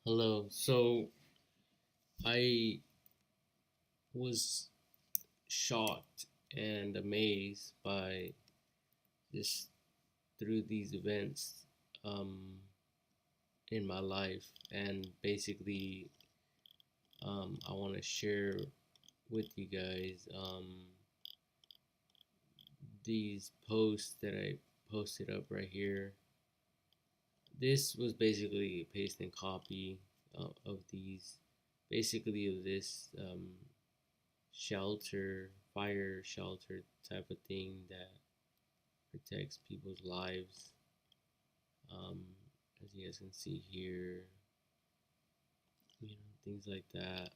Hello. So I was shocked and amazed by just through these events um, in my life, and basically, I want to share with you guys these posts that I posted up right here. This was basically a paste and copy of these, basically of this shelter, fire shelter type of thing that protects people's lives. Um, as you guys can see here, things like that.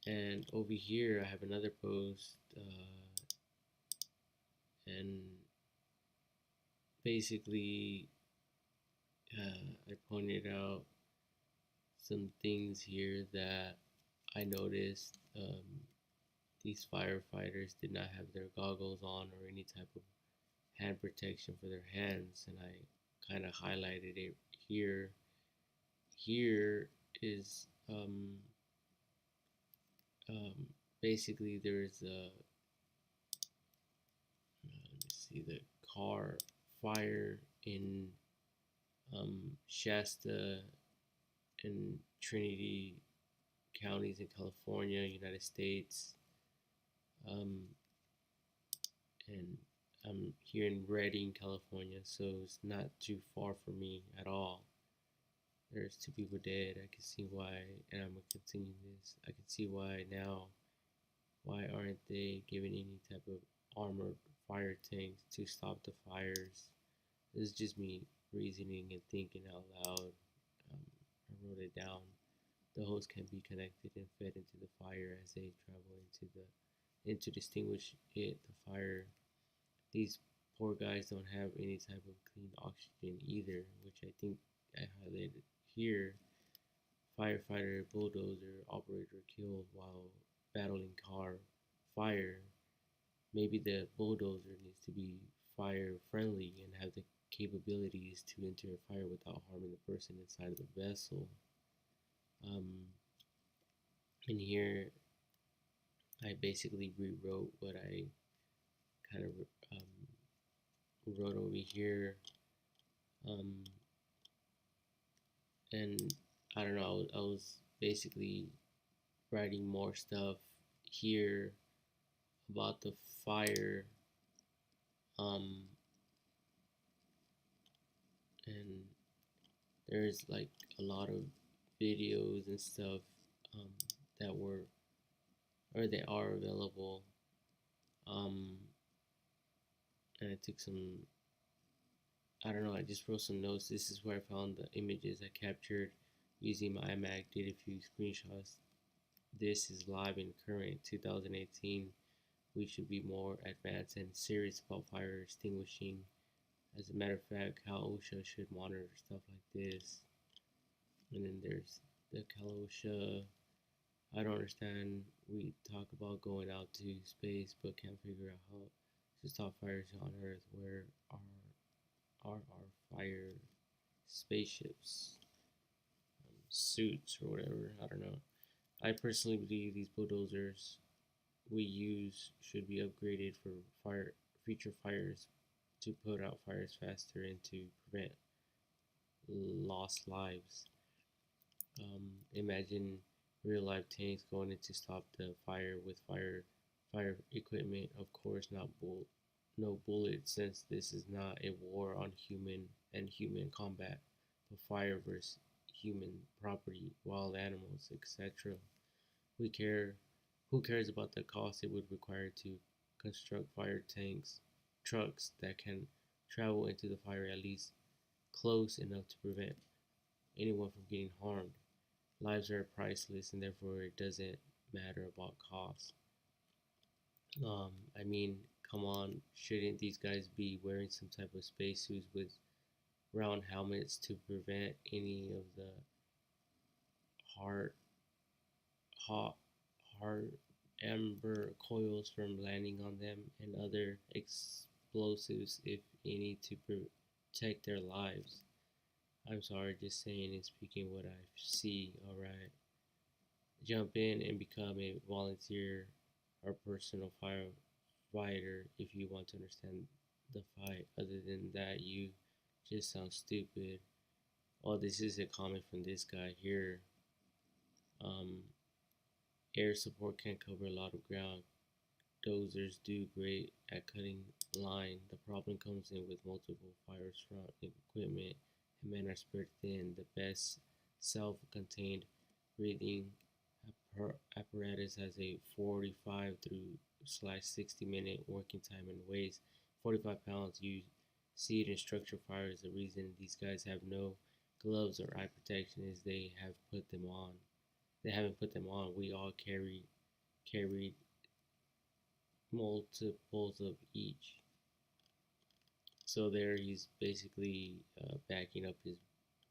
And over here, I have another post, and basically, I pointed out some things here that I noticed. These firefighters did not have their goggles on or any type of hand protection for their hands, and I kind of highlighted it here. Here is um, basically there's let me see, the car fire in Shasta and Trinity counties in California, United States, um, and I'm here in Redding, California, so it's not too far from me at all. There's two people dead. I can see why, and I'm gonna continue this. I can see why now. Why aren't they given any type of armored fire tanks to stop the fires? This is just me reasoning and thinking out loud. I wrote it down. The hose can be connected and fed into the fire as they travel into distinguish it. The fire. These poor guys don't have any type of clean oxygen either, which I think I highlighted here. Firefighter, bulldozer operator killed while battling car fire. Maybe the bulldozer needs to be fire friendly and have the capabilities to enter a fire without harming the person inside of the vessel. Um, in here, I basically rewrote what I kind of wrote over here. Um, and I don't know, I was basically writing more stuff here about the fire, um, and there's like a lot of videos and stuff um, that were or they are available, um, and I took some, I don't know, I just wrote some notes. This is where I found the images I captured using my iMac, did a few screenshots. This is live and current 2018. We should be more advanced and serious about fire extinguishing. As a matter of fact, Cal OSHA should monitor stuff like this. And then there's the Cal OSHA. I don't understand. We talk about going out to space, but can't figure out how to stop fires on Earth. Where are our fire spaceships, suits, or whatever? I don't know. I personally believe these bulldozers we use should be upgraded for fire future fires to put out fires faster and to prevent lost lives. Imagine real life tanks going in to stop the fire with fire equipment. Of course, not no bullets, since this is not a war on human combat, but fire versus human property, wild animals, etc. We care. Who cares about the cost it would require to construct fire tanks, trucks that can travel into the fire at least close enough to prevent anyone from getting harmed? Lives are priceless, and therefore it doesn't matter about cost. I mean, come on, shouldn't these guys be wearing some type of spacesuits with round helmets to prevent any of the hard, hot, hard amber coils from landing on them and other explosives, if any, to protect their lives? I'm sorry, just saying and speaking what I see. All right, jump in and become a volunteer or personal firefighter if you want to understand the fight. Other than that, you just sound stupid. Oh, this is a comment from this guy here. Um, Air support can cover a lot of ground. Dozers do great at cutting line. The problem comes in with multiple fires front equipment and men are spread thin. The best self-contained breathing apparatus has a 45 through slash 60-minute working time and weighs 45 pounds. You see it in structure fires. The reason these guys have no gloves or eye protection is they have put them on. They haven't put them on. We all carried multiples of each. So there he's basically backing up his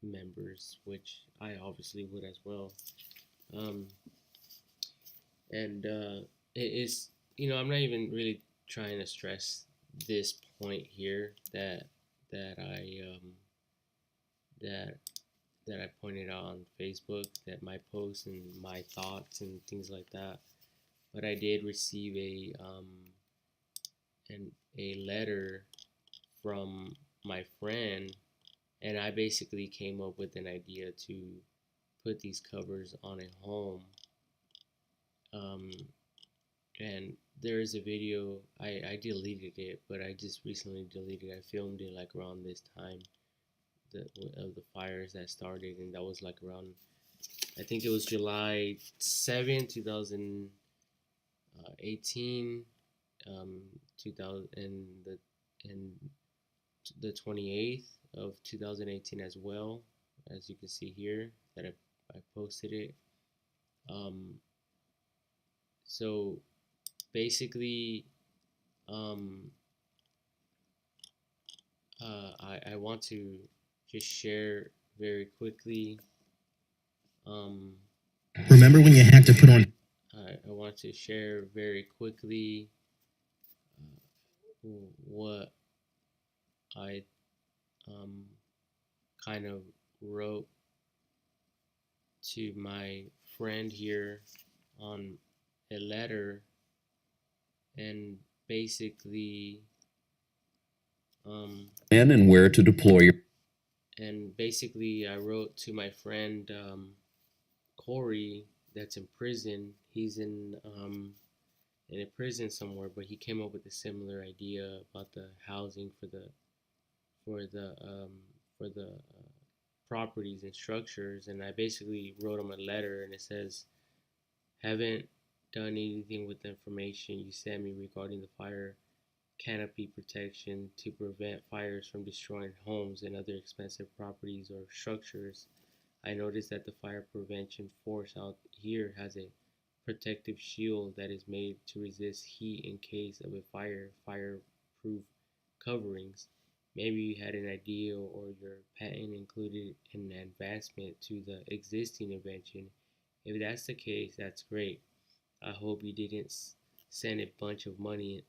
members, which I obviously would as well. Um, and it is, I'm not even really trying to stress this point here that I that that I pointed out on Facebook, that my posts and my thoughts and things like that. But I did receive a letter from my friend, and I basically came up with an idea to put these covers on a home. Um, and there is a video. I deleted it, but I just recently deleted it. I filmed it like around this time of the fires that started, and that was like around, I think it was July 7th, 2018, 2000 and the 28th of 2018 as well, as you can see here that I posted it. Um, so basically, um, I want to just share very quickly. Um, Remember when you had to put on? I want to share very quickly what I um, kind of wrote to my friend here on a letter, and basically, And where to deploy your. I wrote to my friend Corey that's in prison. He's in a prison somewhere, but he came up with a similar idea about the housing for the um, for the properties and structures. And I basically wrote him a letter, and it says, "Haven't done anything with the information you sent me regarding the fire canopy protection to prevent fires from destroying homes and other expensive properties or structures. I noticed that the fire prevention force out here has a protective shield that is made to resist heat in case of a fire, fireproof coverings. Maybe you had an idea or your patent included an advancement to the existing invention. If that's the case, that's great. I hope you didn't send a bunch of money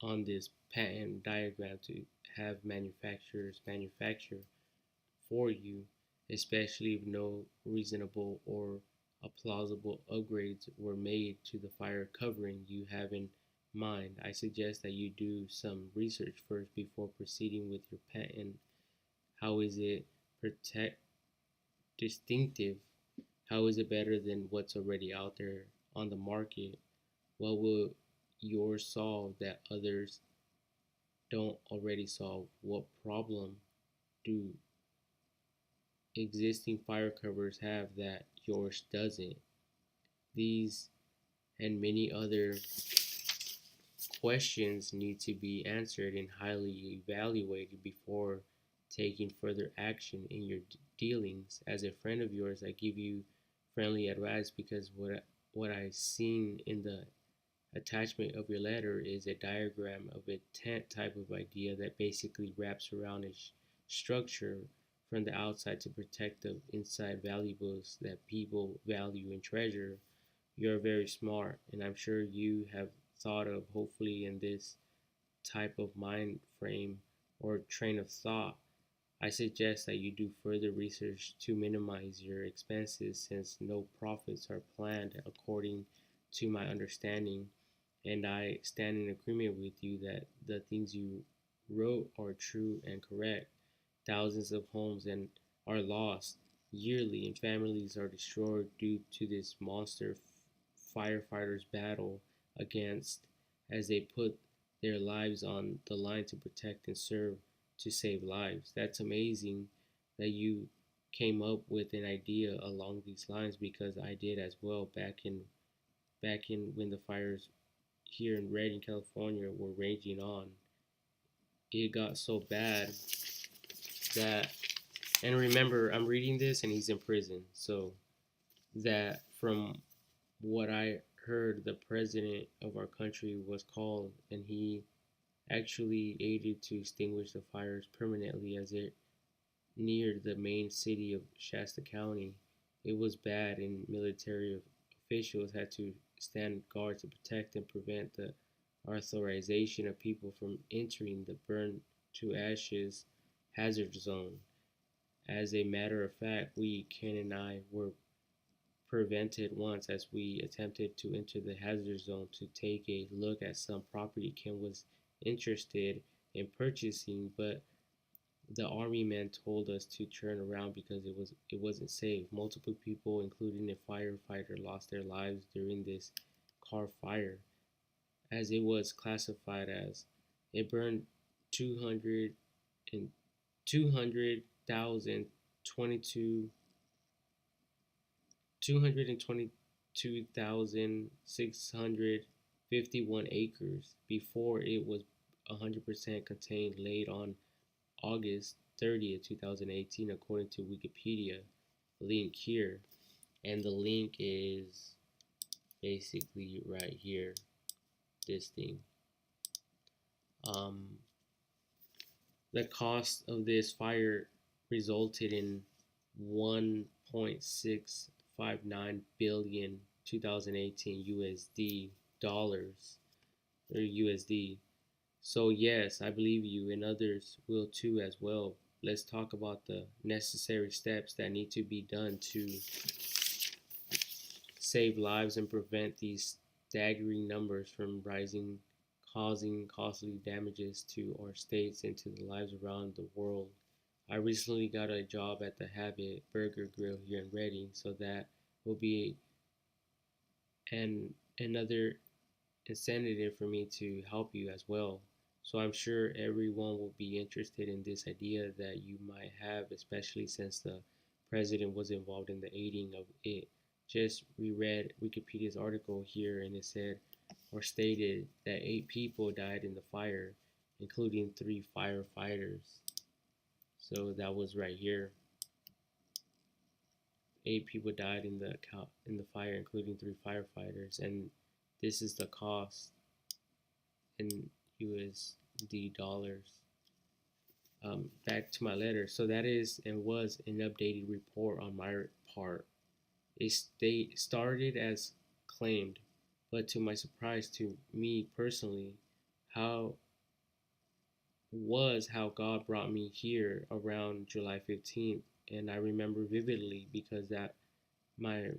on this patent diagram to have manufacturers manufacture for you, especially if no reasonable or plausible upgrades were made to the fire covering you have in mind. I suggest that you do some research first before proceeding with your patent. How is it protect distinctive? How is it better than what's already out there on the market? What will yours solve that others don't already solve? What problem do existing fire covers have that yours doesn't? These and many other questions need to be answered and highly evaluated before taking further action in your dealings. As a friend of yours, I give you friendly advice because what I've seen in the attachment of your letter is a diagram of a tent type of idea that basically wraps around a structure from the outside to protect the inside valuables that people value and treasure. You're very smart, and I'm sure you have thought of, hopefully, in this type of mind frame or train of thought. I suggest that you do further research to minimize your expenses since no profits are planned according to my understanding. And I stand in agreement with you that the things you wrote are true and correct. Thousands of homes and are lost yearly, and families are destroyed due to this monster firefighters battle against as they put their lives on the line to protect and serve to save lives. That's amazing that you came up with an idea along these lines because I did as well back in when the fires here in Redding, California were raging on. It got so bad that, and remember, I'm reading this and he's in prison. So that from what I heard, the president of our country was called and he actually aided to extinguish the fires permanently as it neared the main city of Shasta County. It was bad, and military officials had to stand guard to protect and prevent the authorization of people from entering the burn to ashes hazard zone. As a matter of fact, Ken and I, were prevented once as we attempted to enter the hazard zone to take a look at some property Ken was interested in purchasing, but the army men told us to turn around because it wasn't safe. Multiple people, including a firefighter, lost their lives during this car fire, as it was classified as it burned 200 and 200,022 222,651 acres before it was 100% contained late on August 30th, 2018, according to Wikipedia. Link here. And the link is basically right here. This thing. Um, the cost of this fire resulted in 1.659 billion 2018 USD dollars or USD. So yes, I believe you and others will too as well. Let's talk about the necessary steps that need to be done to save lives and prevent these staggering numbers from rising, causing costly damages to our states and to the lives around the world. I recently got a job at the Habit Burger Grill here in Reading, so that will be another incentive for me to help you as well. So I'm sure everyone will be interested in this idea that you might have, especially since the president was involved in the aiding of it. Just reread Wikipedia's article here, and it said or stated that 8 people died in the fire, including 3 firefighters. So that was right here. 8 people died in the fire, including 3 firefighters, and this is the cost in USD dollars. Back to my letter. So that is and was an updated report on my part. It started as claimed, but to my surprise, to me personally, how how God brought me here around July 15th, and I remember vividly because that was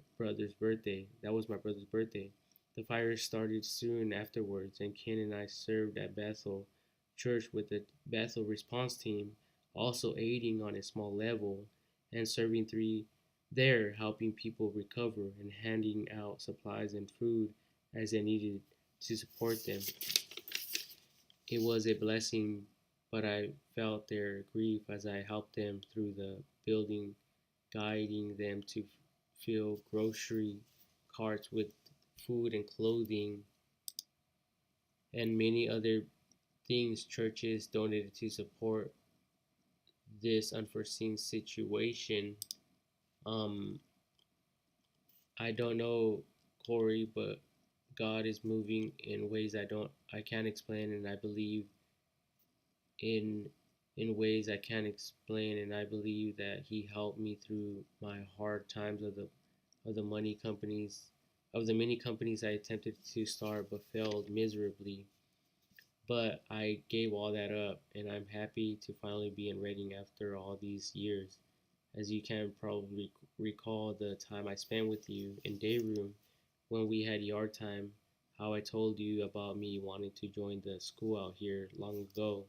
my brother's birthday. The fire started soon afterwards, and Ken and I served at Bethel Church with the Bethel response team, also aiding on a small level and serving there, helping people recover and handing out supplies and food as they needed to support them. It was a blessing, but I felt their grief as I helped them through the building, guiding them to fill grocery carts with food and clothing and many other things churches donated to support this unforeseen situation. Um, I don't know, Corey, but God is moving in ways I can't explain, and I believe in ways I can't explain, and I believe that He helped me through my hard times of the money companies of the many companies I attempted to start but failed miserably. But I gave all that up, and I'm happy to finally be in Reading after all these years. As you can probably recall the time I spent with you in day room when we had yard time, how I told you about me wanting to join the school out here long ago.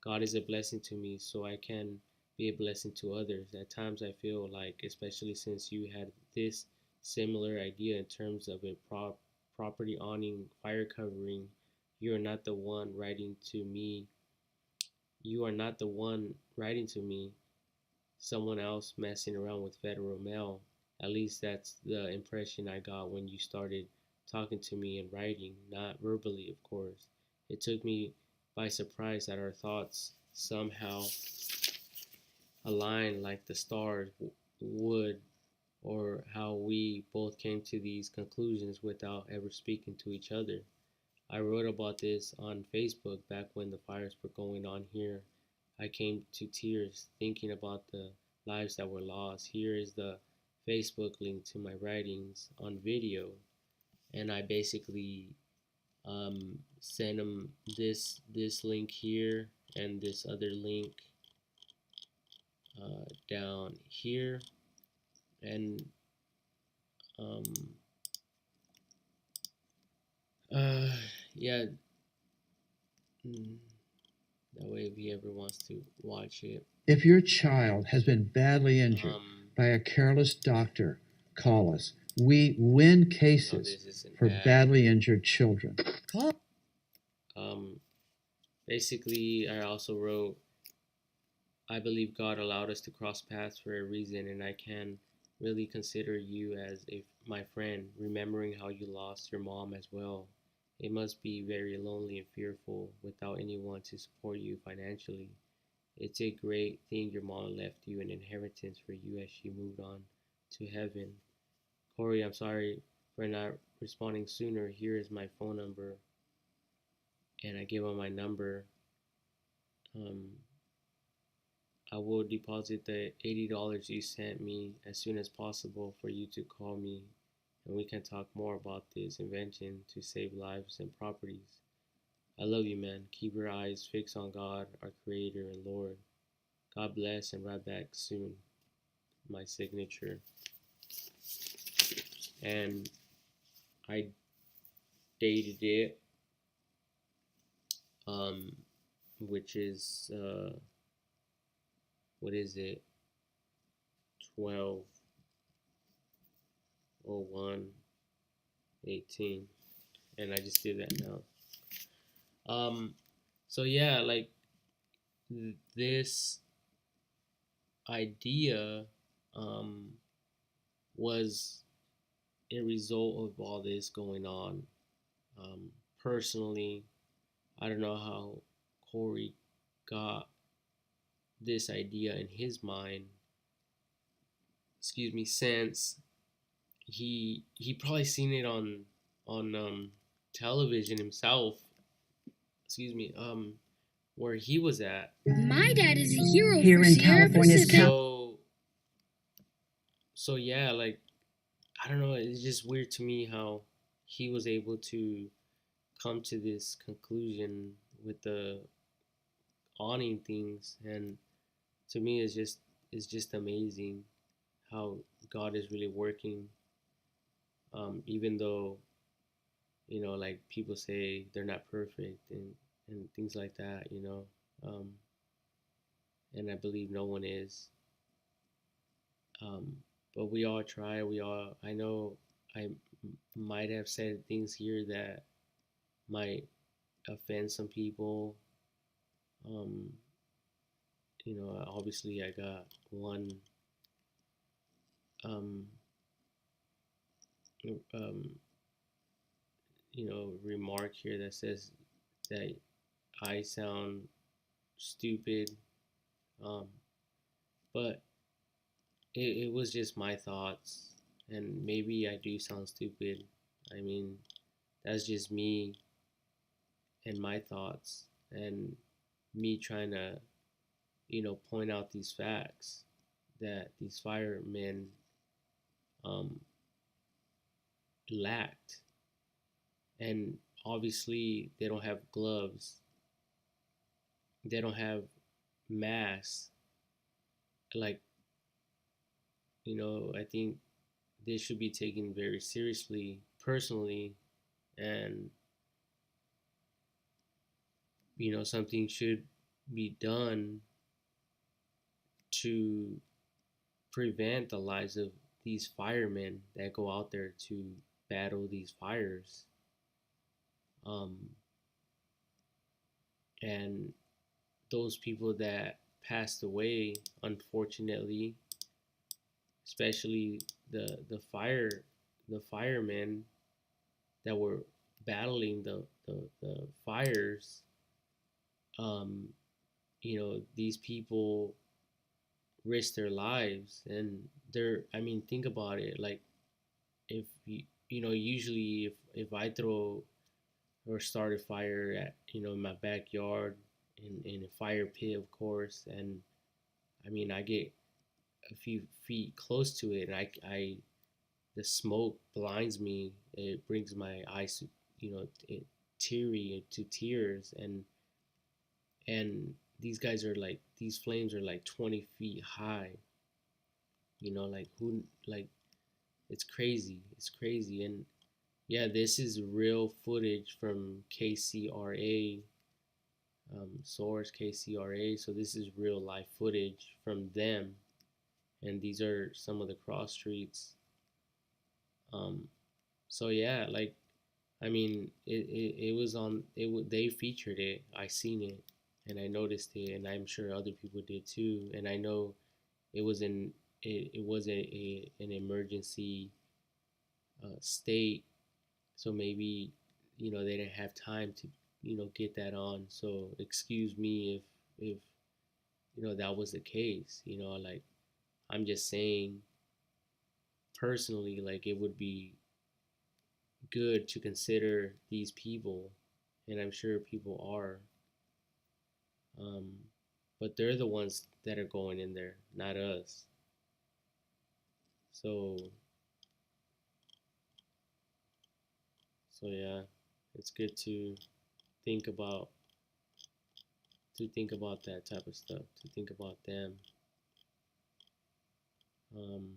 God is a blessing to me, so I can be a blessing to others. At times, I feel like, especially since you had this similar idea in terms of a property awning fire covering, you are not the one writing to me. You are not the one writing to me. Someone else messing around with federal mail. At least that's the impression I got when you started talking to me in writing, not verbally, of course. It took me by surprise that our thoughts somehow align like the stars would, or how we both came to these conclusions without ever speaking to each other. I wrote about this on Facebook back when the fires were going on here. I came to tears thinking about the lives that were lost. Here is the Facebook link to my writings on video, and I basically sent them this link here and this other link down here, and um, uh, yeah, mm, that way if he ever wants to watch it. If your child has been badly injured by a careless doctor, call us. We win cases for badly injured children. Basically, I also wrote, I believe God allowed us to cross paths for a reason, and I can really consider you as my friend, remembering how you lost your mom as well. It must be very lonely and fearful without anyone to support you financially. It's a great thing your mom left you an inheritance for you as she moved on to heaven. Corey, I'm sorry for not responding sooner. Here is my phone number, and I give him my number. Um, I will deposit the $80 you sent me as soon as possible for you to call me, and we can talk more about this invention to save lives and properties. I love you, man. Keep your eyes fixed on God, our Creator and Lord. God bless, and right back soon. My signature. And I dated it, which is, what is it? 12/01/18, and I just did that now. So yeah, like this idea was a result of all this going on. Personally, I don't know how Corey got this idea in his mind. Excuse me, since he probably seen it on television himself. Excuse me, where he was at. My dad is a hero Here for in Sierra California's Pacific. So yeah, like I don't know, it's just weird to me how he was able to come to this conclusion with the awning things, and to me it's just amazing how God is really working, even though like people say they're not perfect and things like that. um, and I believe no one is, um, but we all try. I know I might have said things here that might offend some people. um, Obviously I got one um, um, remark here that says that I sound stupid, um, but it was just my thoughts, and maybe I do sound stupid. I mean, that's just me and my thoughts, and me trying to, point out these facts that these firemen um, lacked. And obviously, they don't have gloves. they don't have masks. Like, I think this should be taken very seriously personally, and something should be done to prevent the lives of these firemen that go out there to battle these fires. Um, and those people that passed away, unfortunately, especially the firemen that were battling the fires. um, these people risk their lives, and think about it. Like, if usually if I throw or start a fire at in my backyard, in a fire pit, of course, and I get a few feet close to it, and I the smoke blinds me. It brings my eyes, teary to tears, and these flames are like 20 feet high. Like, who, like, it's crazy. And yeah, this is real footage from KCRA, source KCRA. So this is real life footage from them, and these are some of the cross streets. um so yeah, like, it was on it. They featured it. I seen it, and I noticed it, and I'm sure other people did too. And I know it was in it was an emergency state, so maybe they didn't have time to get that on. So excuse me if that was the case. Like, I'm just saying personally, like, it would be good to consider these people, and I'm sure people are. Um, but they're the ones that are going in there, not us. So, yeah, it's good think about think about that type of stuff, to think about them. Um,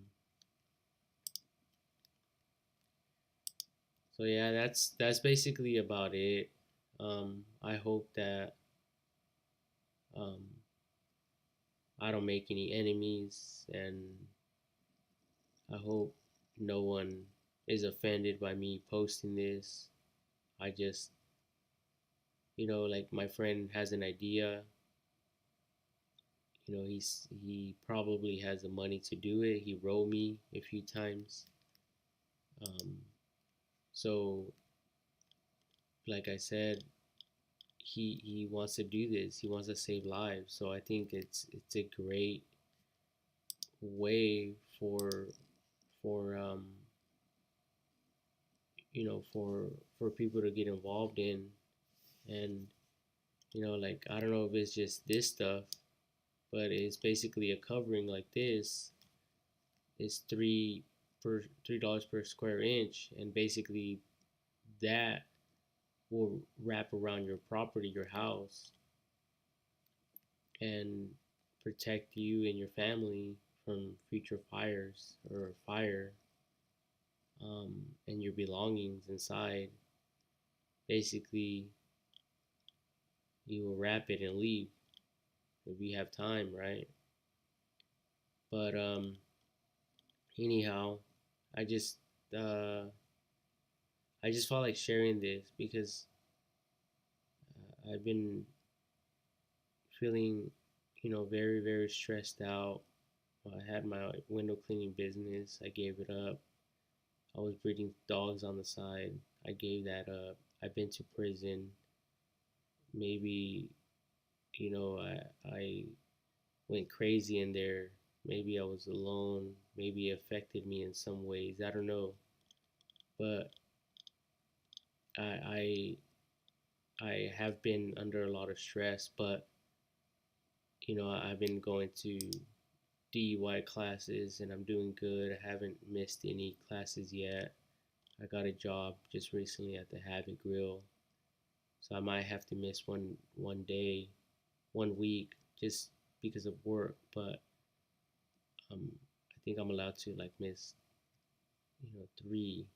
so yeah, that's basically about it. I hope that um, I don't make any enemies, and I hope no one is offended by me posting this. I just, like, my friend has an idea. He probably has the money to do it. He wrote me a few times. Um, so, like I said, he wants to do this. He wants to save lives. So I think it's a great way for for people to get involved in. And like, I don't know if it's just this stuff, but it's basically a covering like this. It's $3 per square inch, and basically that will wrap around your property, your house, and protect you and your family from future fires or fire, and your belongings inside. Basically, you will wrap it and leave if you have time, right? But anyhow, I just uh, I just felt like sharing this because I've been feeling, very, very stressed out. I had my window cleaning business. I gave it up. I was breeding dogs on the side. I gave that up. I've been to prison. Maybe, I went crazy in there. Maybe I was alone. Maybe it affected me in some ways. I don't know. But I I have been under a lot of stress, but I've been going to DUI classes, and I'm doing good. I haven't missed any classes yet. I got a job just recently at the Habit Grill, so I might have to miss one day. 1 week just because of work, but I think I'm allowed to like miss 3,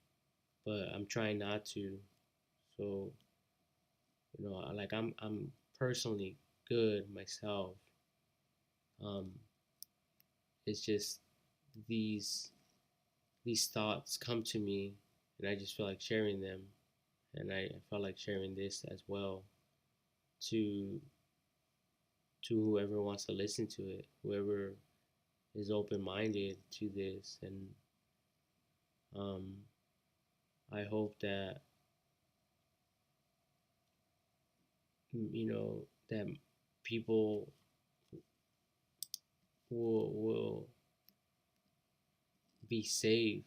but I'm trying not to. So like I'm personally good myself. Um, it's just these these thoughts come to me, and I just feel like sharing them, and I felt like sharing this as well to whoever wants to listen to it, whoever is open minded to this, and um, I hope that that people will be safe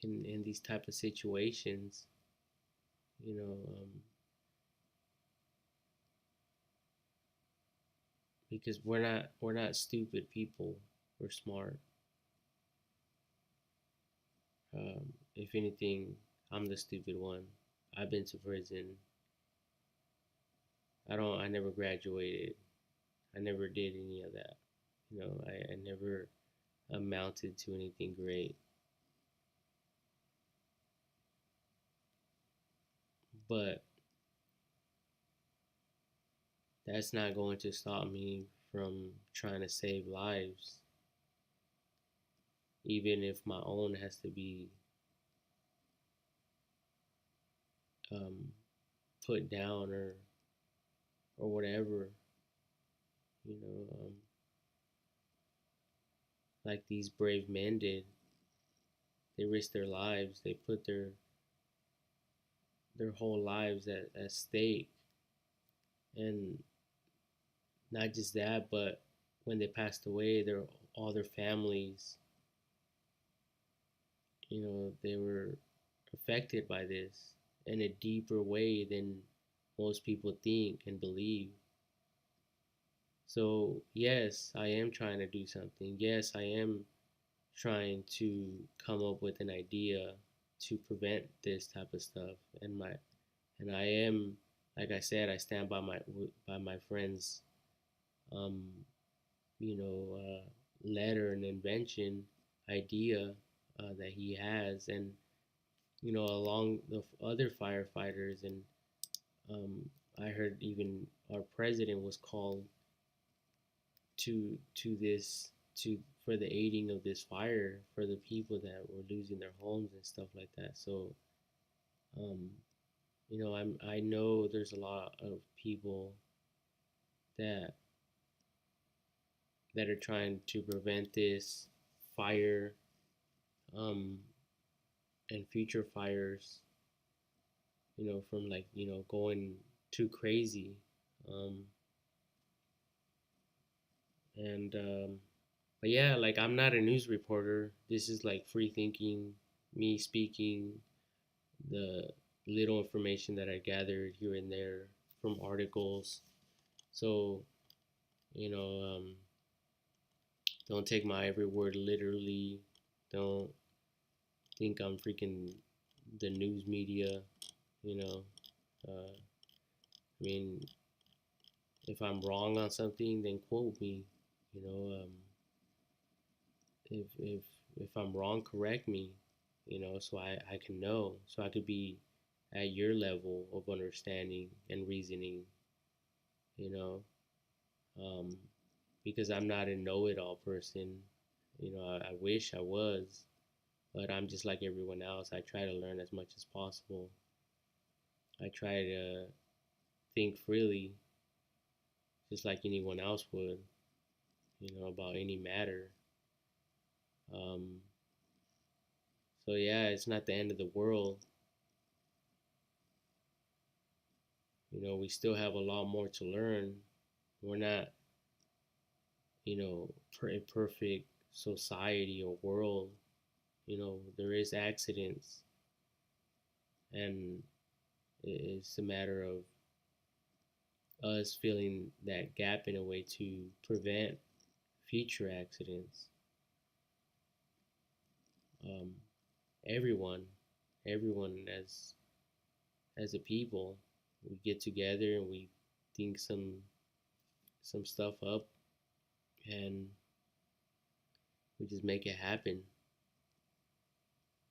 in these type of situations. You know, because we're not stupid people. We're smart. If anything, I'm the stupid one. I've been to prison. I never graduated. I never did any of that. I never amounted to anything great. But that's not going to stop me from trying to save lives, even if my own has to be um, put down or whatever. You know, like these brave men did. They risked their lives. They put their whole lives at stake, and not just that, but when they passed away, all their families, they were affected by this in a deeper way than most people think and believe. So, yes, I am trying to do something. Yes, I am trying to come up with an idea to prevent this type of stuff. And I am, like I said, I stand by my friend's um, letter and invention idea that he has, and along the other firefighters, and I heard even our president was called to to for the aiding of this fire for the people that were losing their homes and stuff like that. So, um, I know there's a lot of people that are trying to prevent this fire, um, and future fires, from like going too crazy, um, and but yeah, like I'm not a news reporter. This is like free thinking, me speaking the little information that I gathered here and there from articles. So, you know, um, don't take my every word literally. Don't think I'm freaking the news media. You know, I mean, if I'm wrong on something, then quote me. You know, if I'm wrong, correct me. So I can know, so I could be at your level of understanding and reasoning. You know, um, because I'm not a know-it-all person. I wish I was, but I'm just like everyone else. I try to learn as much as possible. I try to think freely, just like anyone else would, about any matter. Um, so yeah, it's not the end of the world. We still have a lot more to learn. We're not, a perfect society or world. There is accidents, and it's a matter of us filling that gap in a way to prevent future accidents. Um, everyone, everyone as a people, we get together and we think some stuff up, and we just make it happen.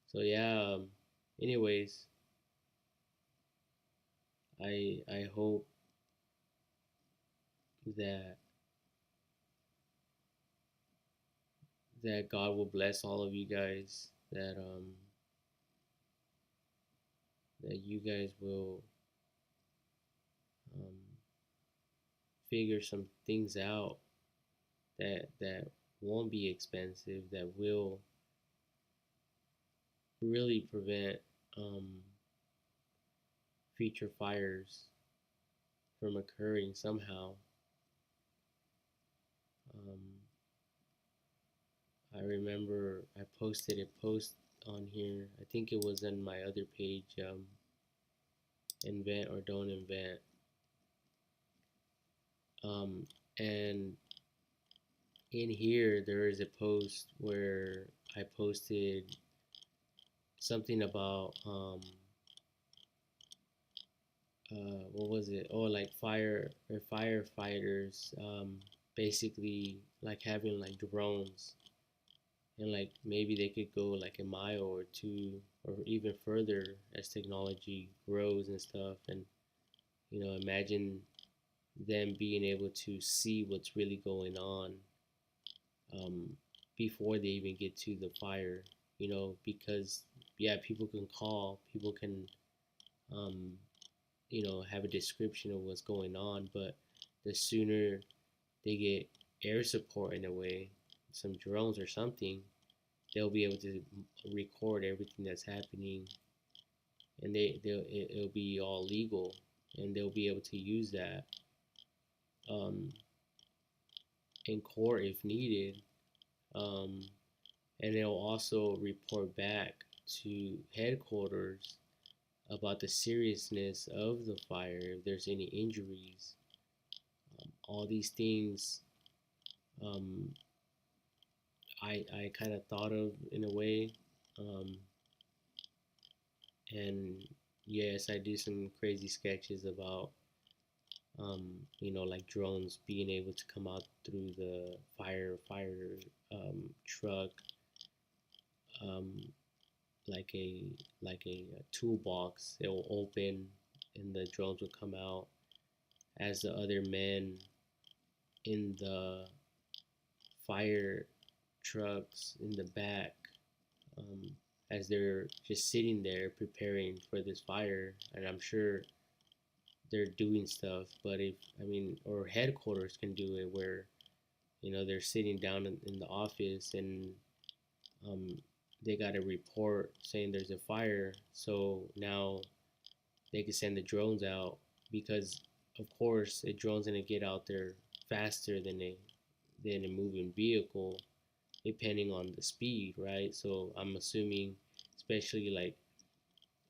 So yeah. Anyways, I hope that God will bless all of you guys. That you guys will um, figure some things out that won't be expensive, that will really prevent future fires from occurring somehow. Um, I remember I posted a post on here. I think it was on my other page, invent or don't invent. And in here there is a post where I posted something about what was it? Oh, like firefighters, basically like having like drones, and like maybe they could go like a mile or two or even further as technology grows and stuff. And imagine them being able to see what's really going on um, before they even get to the fire. Because yeah, people can call, people can um, have a description of what's going on, but the sooner they get air support in a way, some drones or something, they'll be able to record everything that's happening, and it'll be all legal, and they'll be able to use that um, in court if needed, um, and they'll also report back to headquarters about the seriousness of the fire, if there's any injuries. All these things um, I kind of thought of in a way. Um, and yes, I do some crazy sketches about, like drones being able to come out through the fire truck, um, like a toolbox. It will open, and the drones will come out as the other men in the fire trucks in the back, um, as they're just sitting there preparing for this fire. And I'm sure they're doing stuff, but or headquarters can do it where, they're sitting down in the office, and um, they got a report saying there's a fire. So now they can send the drones out, because of course a drone's gonna get out there faster than a moving vehicle, depending on the speed, right? So I'm assuming, especially like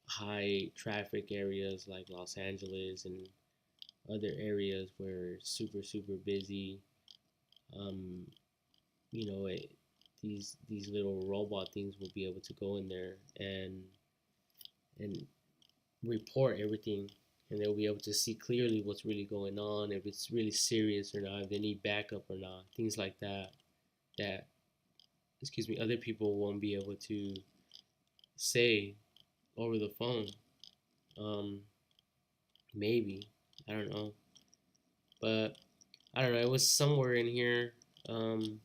high traffic areas like Los Angeles and other areas where it's super busy, um, these little robot things will be able to go in there and report everything, and they'll be able to see clearly what's really going on, if it's really serious or not, if they need backup or not, things like that. That, excuse me, other people won't be able to say over the phone. Um, Maybe, I don't know, but I don't know. It was somewhere in here. Um,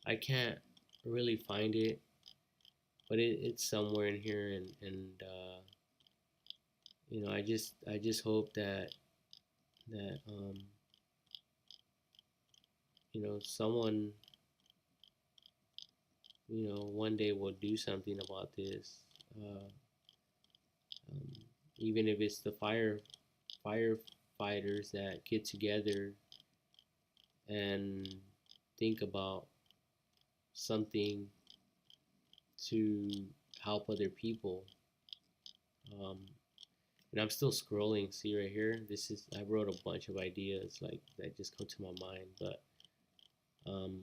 I can't really find it, but it's somewhere in here, and I just hope that someone one day will do something about this. Uh, um, Even if it's the firefighters that get together and think about something to help other people. Um, and I'm still scrolling. See right here. I wrote a bunch of ideas like that just come to my mind. But um,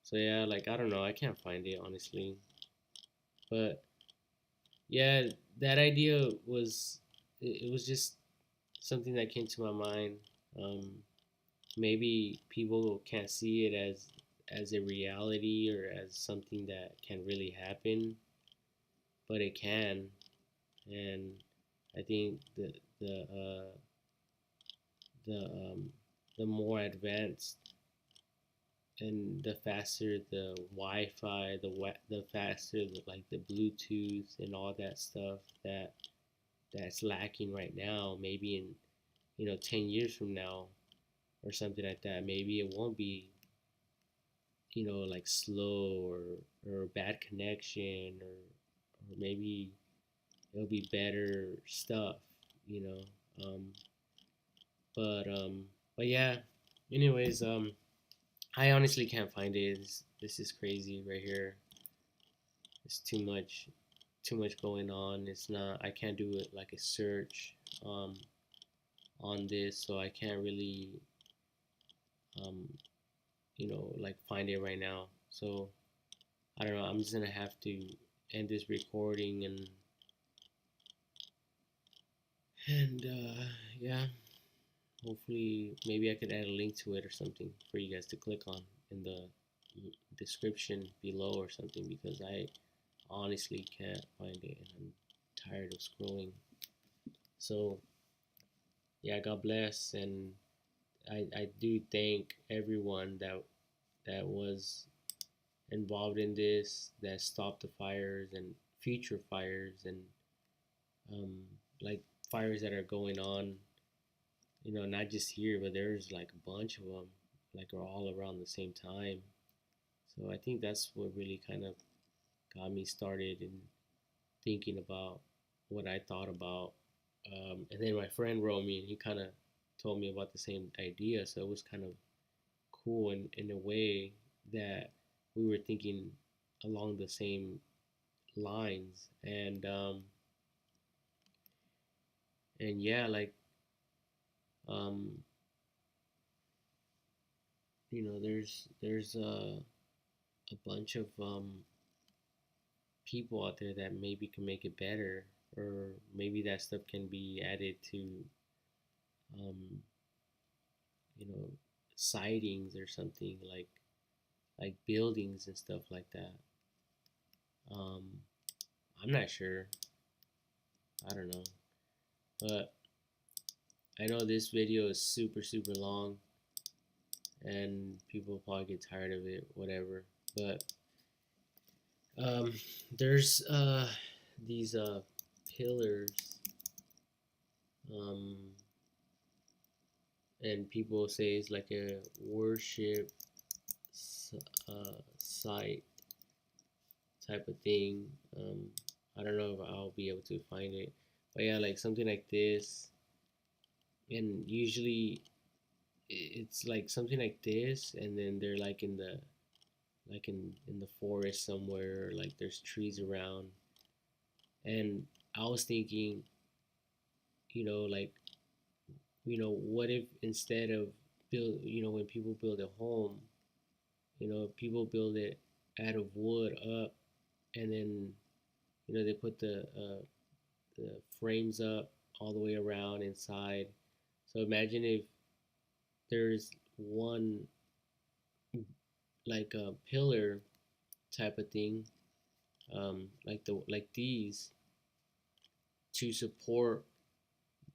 so yeah, like I don't know. I can't find it honestly. But yeah, that idea was it was just something that came to my mind. Um, maybe people can't see it as a reality or as something that can really happen, but it can. And I think the the more advanced and the faster the Wi-Fi, the faster like the Bluetooth and all that stuff that's lacking right now. Maybe in 10 years from now or something like that, maybe it won't be like slow or bad connection or maybe it'll be better stuff, you know. Um, but yeah. Anyways, I honestly can't find it. This is crazy right here. It's too much going on. It's not. I can't do it like a search um, on this, so I can't really um, like find it right now. So I don't know. I'm just gonna have to end this recording and yeah. Hopefully, maybe I could add a link to it or something for you guys to click on in the description below or something because I honestly can't find it and I'm tired of scrolling. So yeah, God bless, and I do thank everyone that was involved in this, that stopped the fires and future fires and um, like fires that are going on, not just here, but there's like a bunch of them, like are all around the same time. So I think that's what really kind of got me started in thinking about what I thought about. And then my friend wrote me and he kind of told me about the same idea. So it was kind of cool in a way that we were thinking along the same lines. And yeah, like, um, there's a bunch of people out there that maybe can make it better, or maybe that stuff can be added to um, you know sightings or something like buildings and stuff like that. um, I'm not sure. I don't know, but I know this video is super long and people probably get tired of it, whatever. But um, there's these pillars, um, and people say it's like a worship site type of thing. I don't know if I'll be able to find it, but yeah, like something like this, and usually it's like something like this, and then they're like in the forest somewhere, like there's trees around, and I was thinking, like what if instead of build, when people build a home, people build it out of wood up, and then they put the frames up all the way around inside. So imagine if there's one like a pillar type of thing, like these to support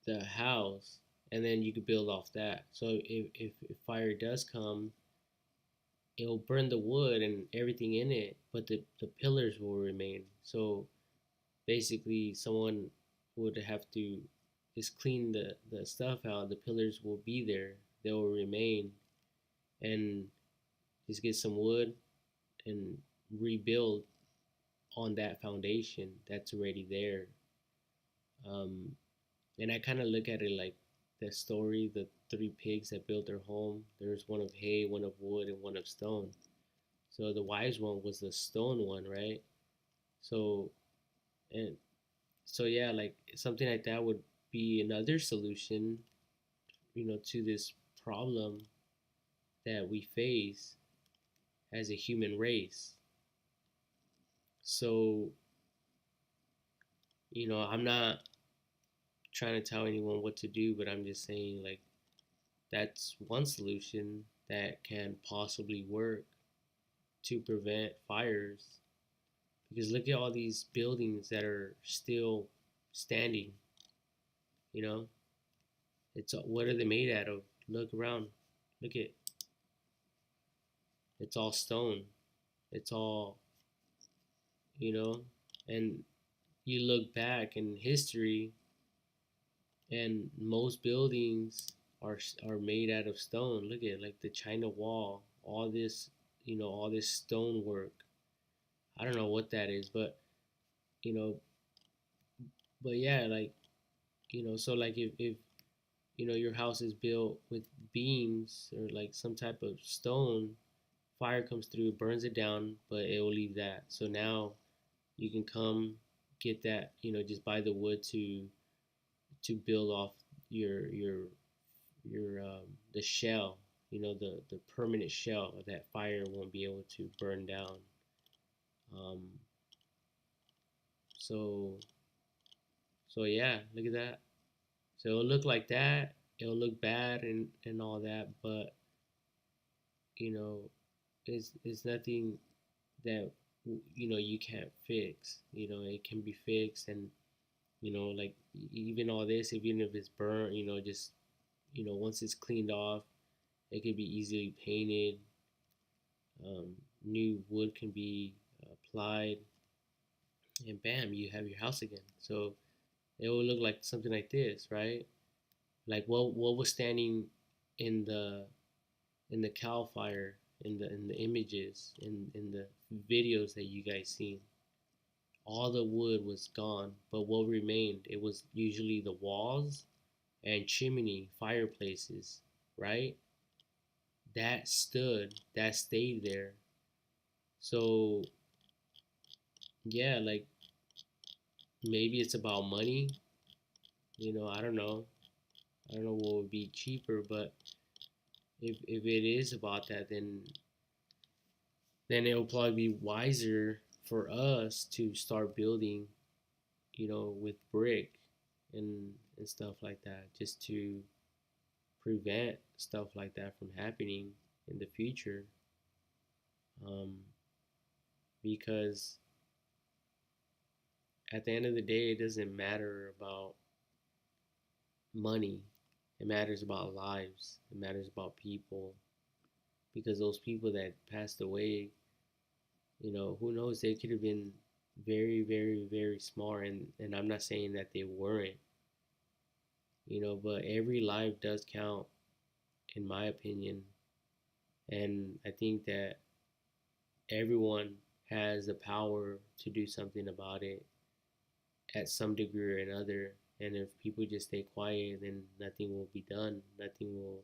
the house, and then you could build off that. So if fire does come, it'll burn the wood and everything in it, but the pillars will remain. So basically, someone would have to just clean the stuff out. The pillars will be there, they will remain, and just get some wood and rebuild on that foundation that's already there. Um, and I kind of look at it like the story, the three pigs that built their home. There's one of hay, one of wood, and one of stone. So the wise one was the stone one, right? So and so yeah, like something like that would be another solution, to this problem that we face as a human race. So, I'm not trying to tell anyone what to do, but I'm just saying like that's one solution that can possibly work to prevent fires. Because look at all these buildings that are still standing. You know, it's what are they made out of? Look around. Look at it's all stone. It's all and you look back in history, and most buildings are made out of stone. Look at like the China Wall, all this, all this stonework. I don't know what that is, but you know, but yeah, like so like if your house is built with beams or like some type of stone, fire comes through, burns it down, but it will leave that. So now you can come get that, just buy the wood to build off your the shell, the permanent shell that fire won't be able to burn down. Um, so yeah, look at that. So it'll look like that. It'll look bad and all that, but you know, it's nothing that you can't fix. It can be fixed, and like even all this, even if it's burnt, just once it's cleaned off, it can be easily painted. New wood can be applied, and bam, you have your house again. So it will look like something like this, right? Like what was standing in the Cal fire, in the images, in the videos that you guys seen. All the wood was gone, but what remained? It was usually the walls and chimney fireplaces, right? That stayed there. So yeah, like maybe it's about money. I don't know. I don't know what would be cheaper, but if it is about that, then it will probably be wiser for us to start building, with brick and stuff like that, just to prevent stuff like that from happening in the future. Um, because at the end of the day, it doesn't matter about money. It matters about lives. It matters about people. Because those people that passed away, who knows? They could have been very, very, very smart, and I'm not saying that they weren't, but every life does count, in my opinion. And I think that everyone has the power to do something about it at some degree or another. And if people just stay quiet, then nothing will be done. Nothing will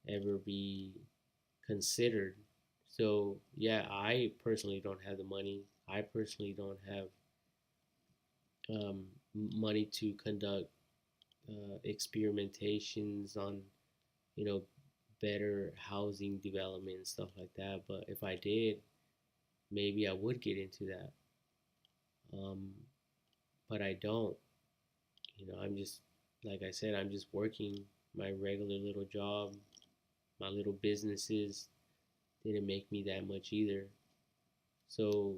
ever be considered. So, yeah, I personally don't have the money. I personally don't have money to conduct experimentations on, you know, better housing development and stuff like that. But if I did, maybe I would get into that. Um, but I don't. I'm just, like I said, I'm just working my regular little job. My little businesses didn't make me that much either. So,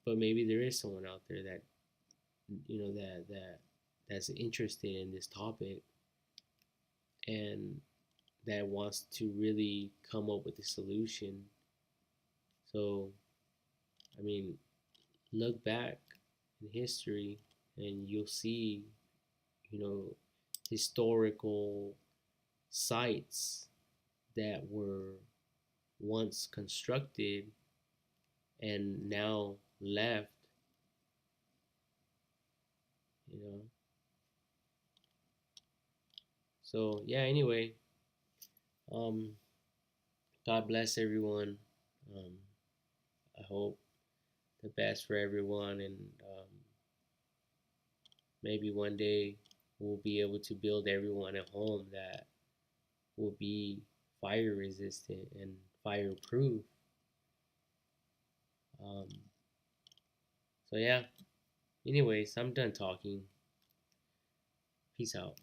but maybe there is someone out there that, that's interested in this topic and that wants to really come up with a solution. So, I mean, look back in history and you'll see, you know, historical sites that were once constructed and now left, you know. So yeah, anyway, um, God bless everyone. Um, I hope the best for everyone, and maybe one day we'll be able to build everyone a home that will be fire resistant and fireproof. Um, so yeah. Anyways, I'm done talking. Peace out.